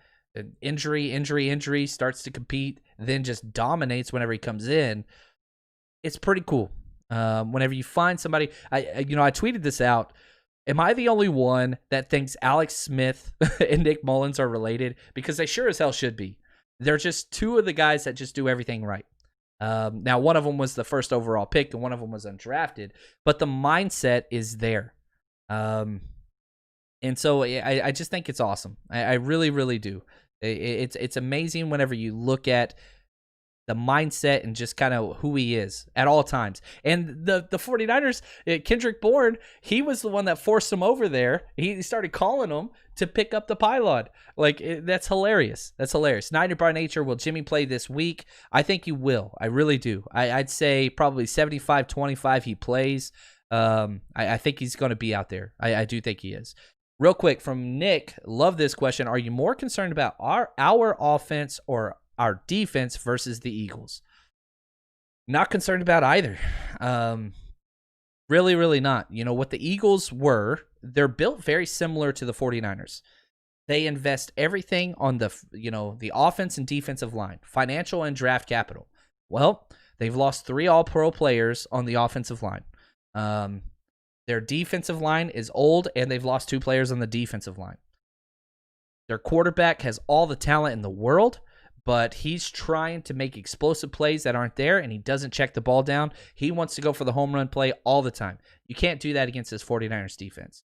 injury, starts to compete, then just dominates whenever he comes in. It's pretty cool. Whenever you find somebody, I tweeted this out. Am I the only one that thinks Alex Smith and Nick Mullins are related? Because they sure as hell should be. They're just two of the guys that just do everything right. Now, one of them was the first overall pick, and one of them was undrafted, but the mindset is there. And so I just think it's awesome. I really, really do. It's amazing whenever you look at the mindset and just kind of who he is at all times. And the 49ers, Kendrick Bourne, he was the one that forced him over there. He started calling him to pick up the pylon. Like, that's hilarious. That's hilarious. Niner by nature, will Jimmy play this week? I think he will. I really do. I'd say probably 75-25 he plays. I think he's going to be out there. I do think he is. Real quick from Nick, love this question. Are you more concerned about our offense or our defense versus the Eagles? Not concerned about either. Really, really not. You know, what the Eagles were, they're built very similar to the 49ers. They invest everything on the offense and defensive line, financial and draft capital. Well, they've lost 3 all-pro players on the offensive line. Their defensive line is old, and they've lost 2 players on the defensive line. Their quarterback has all the talent in the world, but he's trying to make explosive plays that aren't there, and he doesn't check the ball down. He wants to go for the home run play all the time. You can't do that against this 49ers defense.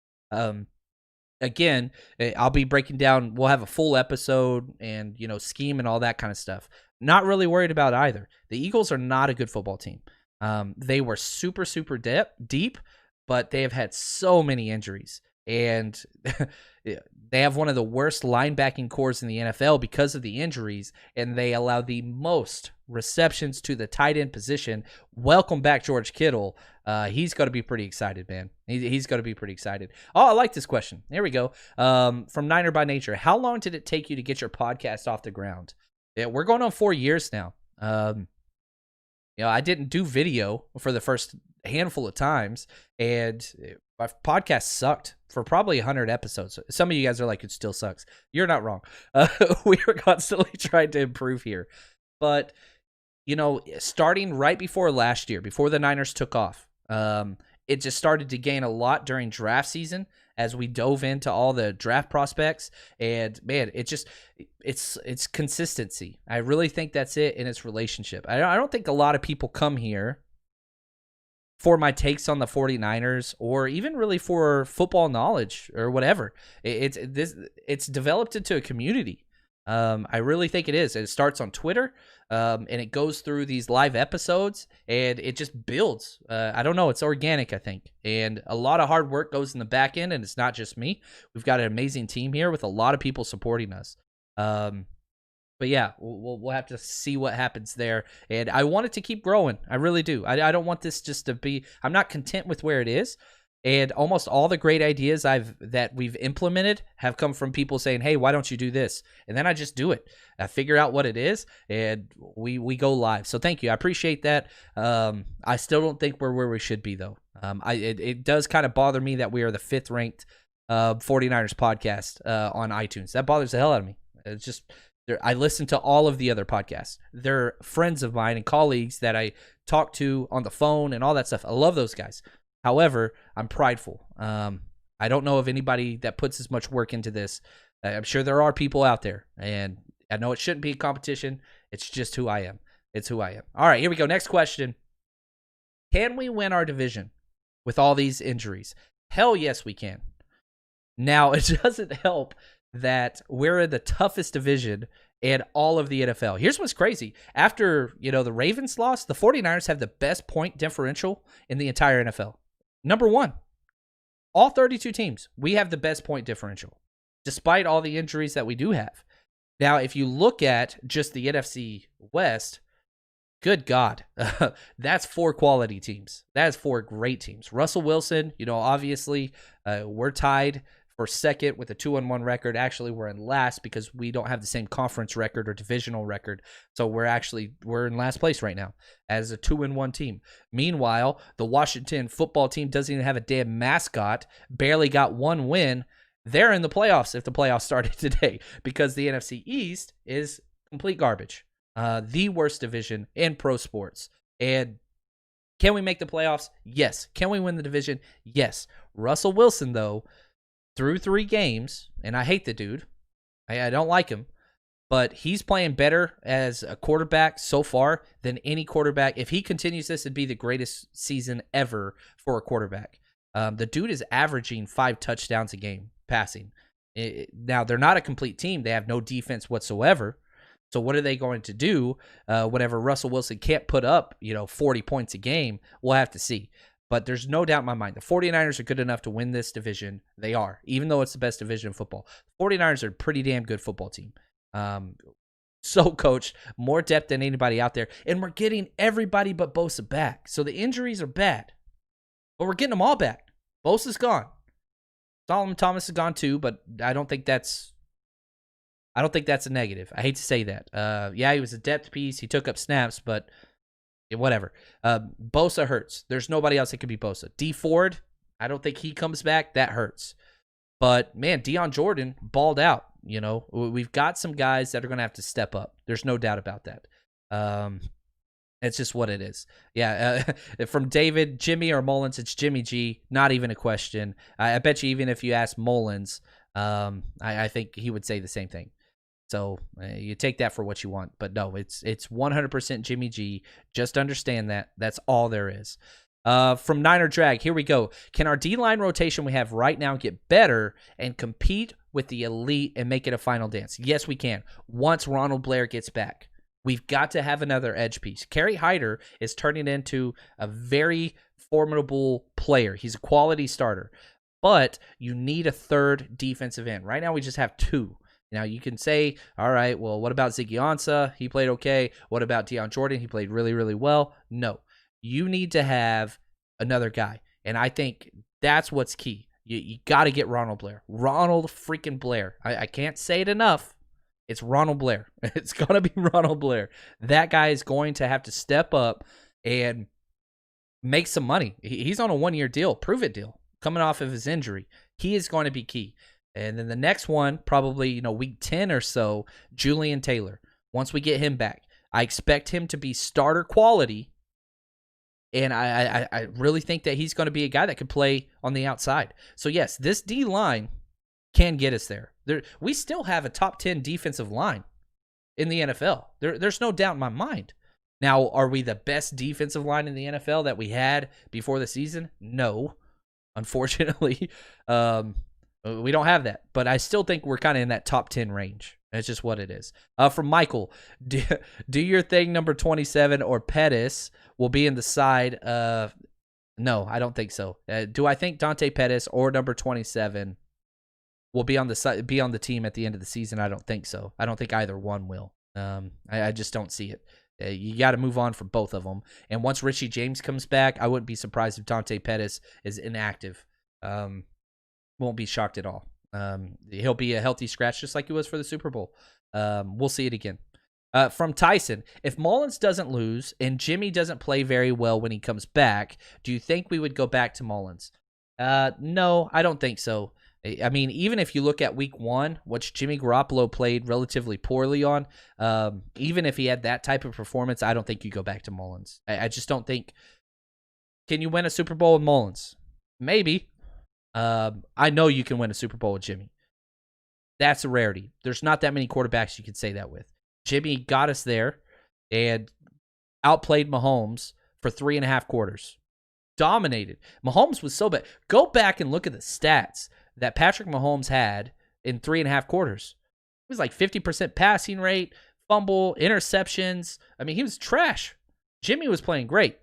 Again, I'll be breaking down. We'll have a full episode and, scheme and all that kind of stuff. Not really worried about either. The Eagles are not a good football team. They were super, super deep, but they have had so many injuries. And they have one of the worst linebacking cores in the NFL because of the injuries, and they allow the most receptions to the tight end position. Welcome back, George Kittle. He's going to be pretty excited, man. He's going to be pretty excited. Oh, I like this question. There we go. From Niner by Nature. How long did it take you to get your podcast off the ground? Yeah, we're going on 4 years now. I didn't do video for the first handful of times, and my podcast sucked for probably 100 episodes. Some of you guys are like, it still sucks. You're not wrong. We were constantly trying to improve here. But, starting right before last year, before the Niners took off, it just started to gain a lot during draft season as we dove into all the draft prospects. And, man, it's consistency. I really think that's it in its relationship. I don't think a lot of people come here for my takes on the 49ers or even really for football knowledge or whatever. It's developed into a community. I really think it is. It starts on Twitter, and it goes through these live episodes, and it just builds. I don't know. It's organic, I think. And a lot of hard work goes in the back end, and it's not just me. We've got an amazing team here with a lot of people supporting us. But yeah, we'll have to see what happens there. And I want it to keep growing. I really do. I don't want this just to be, I'm not content with where it is. And almost all the great ideas that we've implemented have come from people saying, hey, why don't you do this? And then I just do it. I figure out what it is, and we go live. So thank you. I appreciate that. I still don't think we're where we should be, though. It does kind of bother me that we are the 5th ranked 49ers podcast on iTunes. That bothers the hell out of me. It's just, I listen to all of the other podcasts. They're friends of mine and colleagues that I talk to on the phone and all that stuff. I love those guys. However, I'm prideful. I don't know of anybody that puts as much work into this. I'm sure there are people out there, and I know it shouldn't be a competition. It's just who I am. It's who I am. All right, here we go. Next question. Can we win our division with all these injuries? Hell yes, we can. Now, it doesn't help that we're in the toughest division in all of the NFL. Here's what's crazy. After, the Ravens lost, the 49ers have the best point differential in the entire NFL. Number 1. All 32 teams, we have the best point differential, despite all the injuries that we do have. Now, if you look at just the NFC West, good God, that's 4 quality teams. That is 4 great teams. Russell Wilson, obviously, we're tied for second with a 2-1 record. Actually, we're in last because we don't have the same conference record or divisional record. So we're in last place right now as a 2-1 team. Meanwhile, the Washington football team doesn't even have a damn mascot, barely got 1 win. They're in the playoffs if the playoffs started today because the NFC East is complete garbage. The worst division in pro sports. And Can we make the playoffs? Yes. Can we win the division? Yes. Russell Wilson, though, through 3 games, and I hate the dude. I don't like him, but he's playing better as a quarterback so far than any quarterback. If he continues this, it'd be the greatest season ever for a quarterback. The dude is averaging 5 touchdowns a game passing. Now, they're not a complete team. They have no defense whatsoever. So what are they going to do whenever Russell Wilson can't put up, 40 points a game? We'll have to see. But there's no doubt in my mind, the 49ers are good enough to win this division. They are, even though it's the best division in football. The 49ers are a pretty damn good football team. So coached, more depth than anybody out there. And we're getting everybody but Bosa back. So the injuries are bad. But we're getting them all back. Bosa's gone. Solomon Thomas is gone too, but I don't think that's a negative. I hate to say that. He was a depth piece. He took up snaps, but whatever. Bosa hurts. There's nobody else that could be Bosa. D Ford, I don't think he comes back. That hurts. But, man, Deion Jordan balled out. We've got some guys that are going to have to step up. There's no doubt about that. It's just what it is. Yeah, from David, Jimmy or Mullins, it's Jimmy G. Not even a question. I bet you even if you ask Mullins, I think he would say the same thing. So you take that for what you want. But no, it's 100% Jimmy G. Just understand that. That's all there is. From Niner Drag, here we go. Can our D-line rotation we have right now get better and compete with the elite and make it a final dance? Yes, we can. Once Ronald Blair gets back. We've got to have another edge piece. Kerry Hyder is turning into a very formidable player. He's a quality starter. But you need a third defensive end. Right now we just have 2. Now you can say, all right, well, what about Ziggy Ansah? He played okay. What about Deion Jordan? He played really, really well. No. You need to have another guy. And I think that's what's key. You got to get Ronald Blair. Ronald freaking Blair. I can't say it enough. It's Ronald Blair. It's going to be Ronald Blair. That guy is going to have to step up and make some money. He's on a 1-year deal, prove-it deal, coming off of his injury. He is going to be key. And then the next one, probably, week 10 or so, Julian Taylor. Once we get him back, I expect him to be starter quality. And I really think that he's going to be a guy that can play on the outside. So, yes, this D-line can get us there. We still have a top 10 defensive line in the NFL. There's no doubt in my mind. Now, are we the best defensive line in the NFL that we had before the season? No. Unfortunately, we don't have that. But I still think we're kind of in that top 10 range. That's just what it is. From Michael, do your thing, number 27, or Pettis will be in the side of... No, I don't think so. Do I think Dante Pettis or number 27 will be on the team at the end of the season? I don't think so. I don't think either one will. I just don't see it. You got to move on from both of them. And once Richie James comes back, I wouldn't be surprised if Dante Pettis is inactive. Won't be shocked at all. He'll be a healthy scratch just like he was for the Super Bowl. We'll see it again. From Tyson, if Mullins doesn't lose and Jimmy doesn't play very well when he comes back, do you think we would go back to Mullins? No, I don't think so. I mean, even if you look at week 1, which Jimmy Garoppolo played relatively poorly on, even if he had that type of performance, I don't think you go back to Mullins. I just don't think. Can you win a Super Bowl with Mullins? Maybe. I know you can win a Super Bowl with Jimmy. That's a rarity. There's not that many quarterbacks you can say that with. Jimmy got us there and outplayed Mahomes for 3.5 quarters. Dominated. Mahomes was so bad. Go back and look at the stats that Patrick Mahomes had in 3.5 quarters. It was like 50% passing rate, fumble, interceptions. I mean, he was trash. Jimmy was playing great.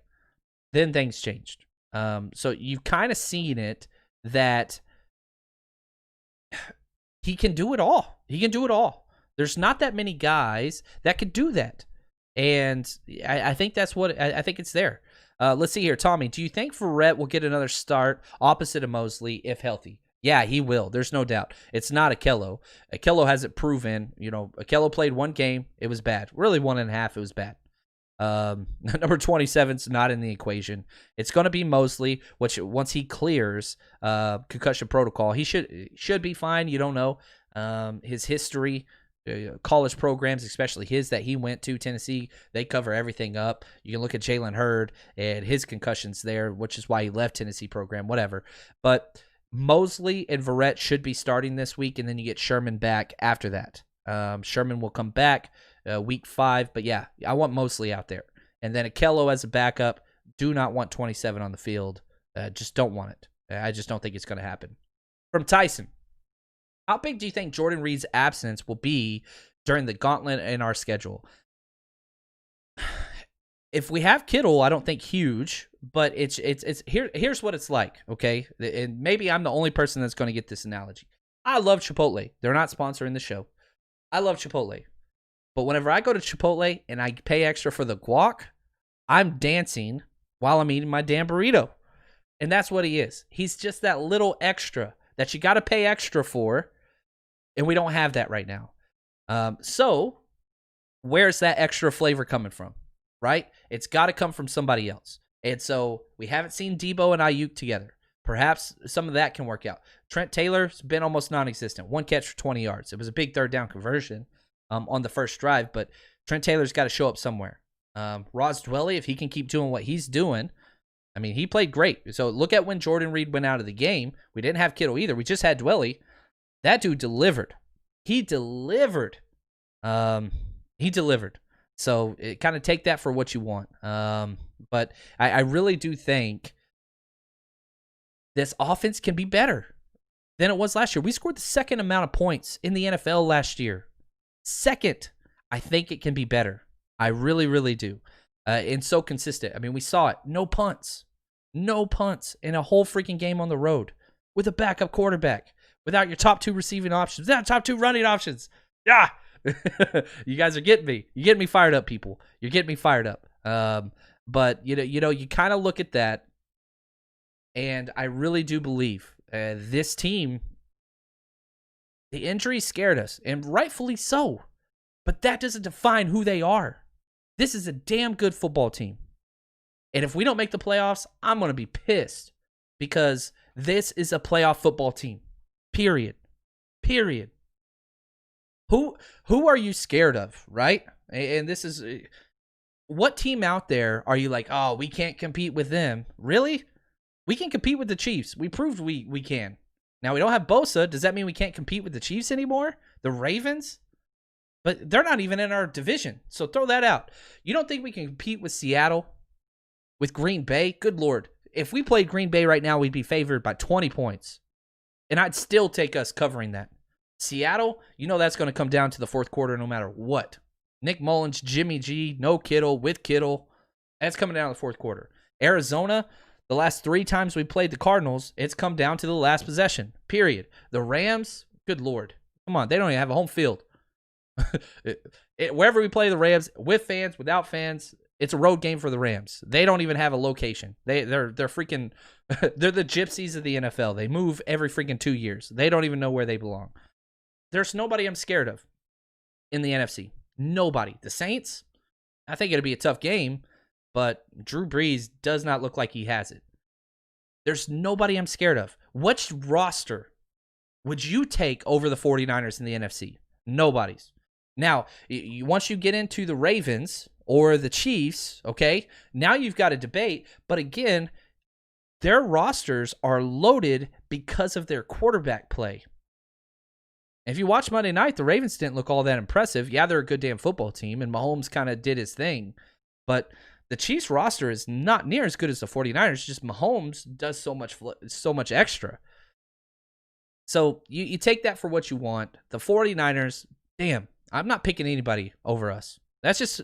Then things changed. So you've kind of seen it that he can do it all. He can do it all. There's not that many guys that could do that. And I think that's what I think it's there. Let's see here. Tommy, do you think Verrett will get another start opposite of Mosley if healthy? Yeah, he will. There's no doubt. It's not Akello. Akello hasn't proven. Akello played 1 game. It was bad. Really 1.5. It was bad. Number 27's not in the equation. It's going to be Mosley, which once he clears concussion protocol, he should be fine. You don't know his history. college programs, especially his that he went to, Tennessee, they cover everything up. You can look at Jalen Hurd and his concussions there, which is why he left Tennessee program, whatever. But Mosley and Verrett should be starting this week, and then you get Sherman back after that. Sherman will come back week 5, but yeah, I want Mosley out there. And then Akello as a backup. Do not want 27 on the field. Just don't want it. I just don't think it's going to happen. From Tyson, how big do you think Jordan Reed's absence will be during the gauntlet in our schedule? If we have Kittle, I don't think huge, but here's what it's like, okay? And maybe I'm the only person that's going to get this analogy. I love Chipotle. They're not sponsoring the show. I love Chipotle. But whenever I go to Chipotle and I pay extra for the guac, I'm dancing while I'm eating my damn burrito. And that's what he is. He's just that little extra that you got to pay extra for, and we don't have that right now. So where's that extra flavor coming from, right? It's got to come from somebody else. And so we haven't seen Deebo and Aiyuk together. Perhaps some of that can work out. Trent Taylor's been almost non-existent. 1 catch for 20 yards. It was a big third down conversion on the first drive, but Trent Taylor's got to show up somewhere. Ross Dwelly, if he can keep doing what he's doing, I mean, he played great. So look at when Jordan Reed went out of the game. We didn't have Kittle either. We just had Dwelly. That dude delivered. He delivered. He delivered. So kind of take that for what you want. But I really do think this offense can be better than it was last year. We scored the second amount of points in the NFL last year. Second. I think it can be better. I really, really do. And so consistent. I mean, we saw it. No punts. No punts in a whole freaking game on the road with a backup quarterback, without your top 2 receiving options, without top 2 running options. Yeah. You guys are getting me. You're getting me fired up, people. You're getting me fired up. But, you kind of look at that, and I really do believe this team, the injuries scared us, and rightfully so. But that doesn't define who they are. This is a damn good football team. And if we don't make the playoffs, I'm going to be pissed, because this is a playoff football team. Period. Period. Who are you scared of, right? And this is, what team out there are you like, oh, we can't compete with them? Really? We can compete with the Chiefs. We proved we can. Now, we don't have Bosa. Does that mean we can't compete with the Chiefs anymore? The Ravens? But they're not even in our division, so throw that out. You don't think we can compete with Seattle, with Green Bay? Good Lord. If we played Green Bay right now, we'd be favored by 20 points. And I'd still take us covering that. Seattle, that's going to come down to the fourth quarter no matter what. Nick Mullins, Jimmy G, no Kittle, with Kittle. That's coming down to the fourth quarter. Arizona, the last 3 times we played the Cardinals, it's come down to the last possession, period. The Rams, good Lord. Come on, they don't even have a home field. Wherever we play the Rams, with fans, without fans, it's a road game for the Rams. They don't even have a location. They're freaking they're the gypsies of the NFL. They move every freaking 2 years. They don't even know where they belong. There's nobody I'm scared of in the NFC. Nobody. The Saints, I think it'll be a tough game, but Drew Brees does not look like he has it. There's nobody I'm scared of. Which roster would you take over the 49ers in the NFC? Nobody's. Now, once you get into the Ravens or the Chiefs, okay, now you've got a debate. But again, their rosters are loaded because of their quarterback play. If you watch Monday night, the Ravens didn't look all that impressive. Yeah, they're a good damn football team, and Mahomes kind of did his thing. But the Chiefs roster is not near as good as the 49ers. Just Mahomes does so much extra. So you take that for what you want. The 49ers, damn, I'm not picking anybody over us. That's just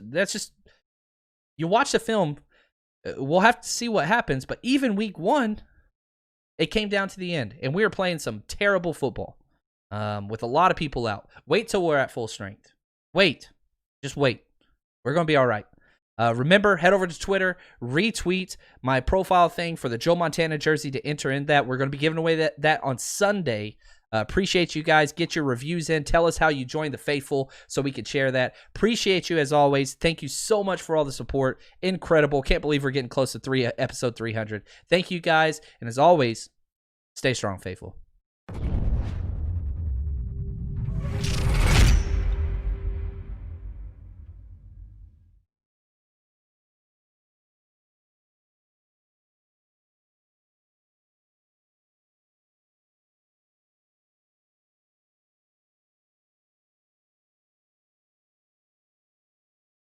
you watch the film, we'll have to see what happens, but even week 1, it came down to the end, and we were playing some terrible football with a lot of people out. Wait till we're at full strength. Just wait. We're going to be all right. Remember, head over to Twitter, retweet my profile thing for the Joe Montana jersey to enter in that. We're going to be giving away that on Sunday. Appreciate you guys. Get your reviews in. Tell us how you joined the faithful so we can share that. Appreciate you as always. Thank you so much for all the support. Incredible. Can't believe we're getting close to episode 300. Thank you guys. And as always, stay strong, faithful.